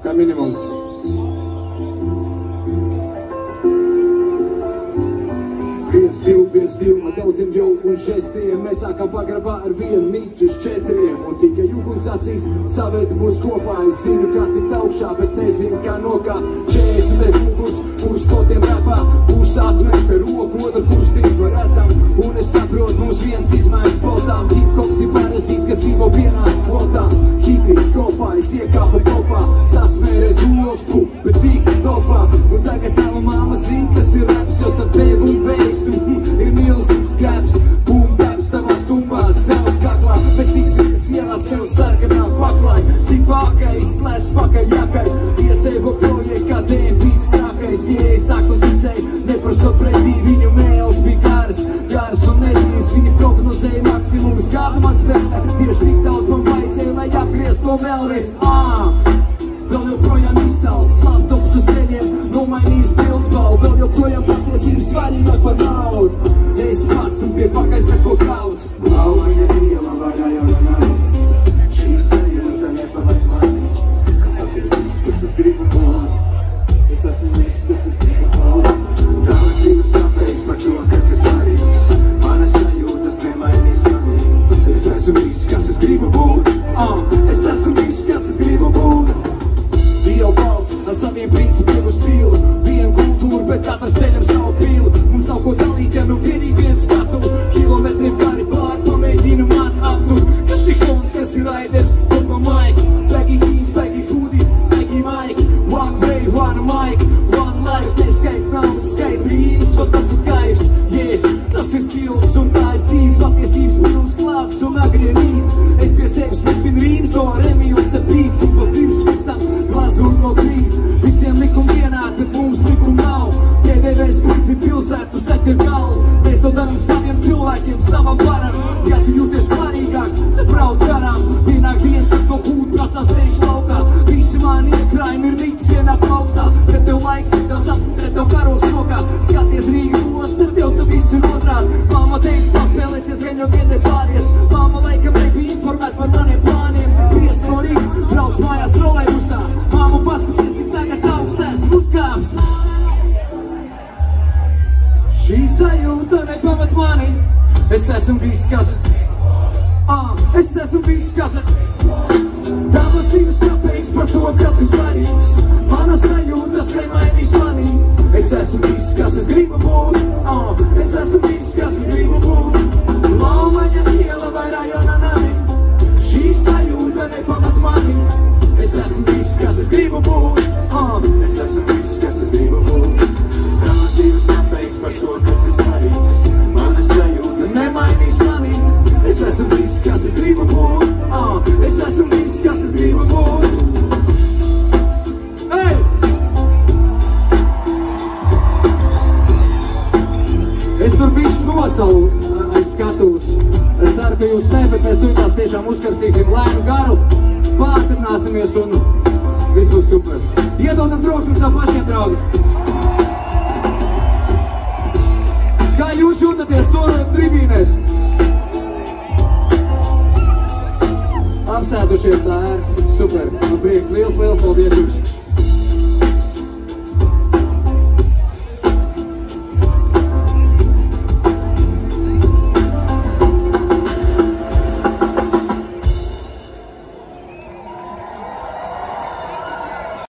Kā minimums. Viens, divi, ar daudziem jau un žestiem. Mēs sākam pagrabā ar vienu mītu uz 4. Un tikai uguns acīs savēta mūs kopā. Es zinu, kā tikt augšā, bet nezinu, kā nokāpt. 40 mugus uz stotiem rapā. Būs atmeta roku, otra kustība retam. Un es saprotu, mums viens izmērs potām. Hip-hops ir parastīts, kas dzīvo vienās kvotām. Hipi kopā, es iekāpu kopā. Sasmēries ulos, bet tika topā. Un tagad tava māma zina, kas ir raps, jo starp tevi un veiksmi ir milzīgs gaps. Bumbaps tavā stumbās, savas kaklā. Bez tiksies ielās tev sarkanā paklāj. Sipākai, izslēdz pakaļ jakai. Iesēvo projekt, kā dēmpīts trakais. Jēj, sāku ticēji, neprasot pretī. Viņu mēles bija garas un nedīs. Viņi prognozēja maksimumus, kādu man spēlē. Tieši tik daudz man vajadzēja, lai apgriezt to vēlreiz. Vēl joprojām izsalts, laptops uz ceļiem, nomainījis pildspalvu. Vēl joprojām patiesības svarīgāk par naudu. Es pats un pie pakaļ sako kauds. Laumaņa iela vaļā jau runāju. Šī sajūta nepalaid mani. Es esmu viss, kas es gribu būt. Es esmu viss, kas es gribu būt. Tavas divas kāpēc par to, kas es svarīgs. Manas sajūtas nemainīs mani. Es esmu viss, kas es gribu būt. Es esmu viss, kas es gribu būt. Jau balss ar saviem principiem uz stilu. Viena kultūra, bet katrs ceļam savu pīlu. Mums nav ko dalīt, ja nu vienīgi viens skatu. Kilometriem gari pār, pamēģina man aptur. Kas ir Hons, kas ir Raiders, Dogma Mike. Baggy jeans, baggy hoodie, baggy Mike. One way, one mic, one life. Neskait naudas, skait rīmus, un tas ir kaifs. Yeah, tas ir skills un tā ir dzīve. Patiesības pilns klāps un agri rīt. Es pie sevis slipinu rīmus, o ar Emīlu cepīts. Un pa pirms visam glazūru no krīt. Visiem likum vienādi, bet mums likum nav. TDVs principi pilsētu zeķer galvu. Mēs to daram saviem cilvēkiem, savam varam. Ja tu jūties svarīgāks, te brauc garām. Vienāk viens, kad no hūta prasās teņš laukā. Visi mani iekrājumi ir mīts vienā plaukstā. Kad tev laiks, tik tev sapnis, kad tev karoks rokā. Skaties Rīgaos, ar tev tu visu ir otrādi. Māma teica, paspēlēsies, gan jau viedē pāries. Māma laikam nebija informēt par maniem plāniem. Pies no Rīga, brauc mājās trolejbusā. Māma paskaties, tik tagad augstēs uzkāps. Šī sajūta nepamat mani. Es esmu viss, kas es esmu viss, kas Tavas divas kāpēc par to, kas ir svarīgs. Manas sajūtas nemainīs mani. Es esmu viss, kas es gribu būt. Es esmu viss, kas es gribu būt. Laumaņa iela vai rajona nami. Šī sajūta nepamat mani. Es esmu viss, kas es gribu būt. Es esmu viss, kas es gribu būt. Tavas divas kāpēc par to, kas ir svarīgs. Manas sajūtas nemainīs mani. Es esmu viss, kas es gribu būt. Es esmu viss, kas es gribu būt. Hey! Es tur bišķi nosalu aiz skatūs. Es ceru, ka jūs ne, bet mēs tās tiešām uzkarsīsim lēnu garu. Pārtrināsimies un viss būs super. Iedodam troksni savu pašiem, draugi. Kā jūs jūtaties tur tribīnēs? Apsēdušies, tā ir super. Man prieks, liels paldies jums.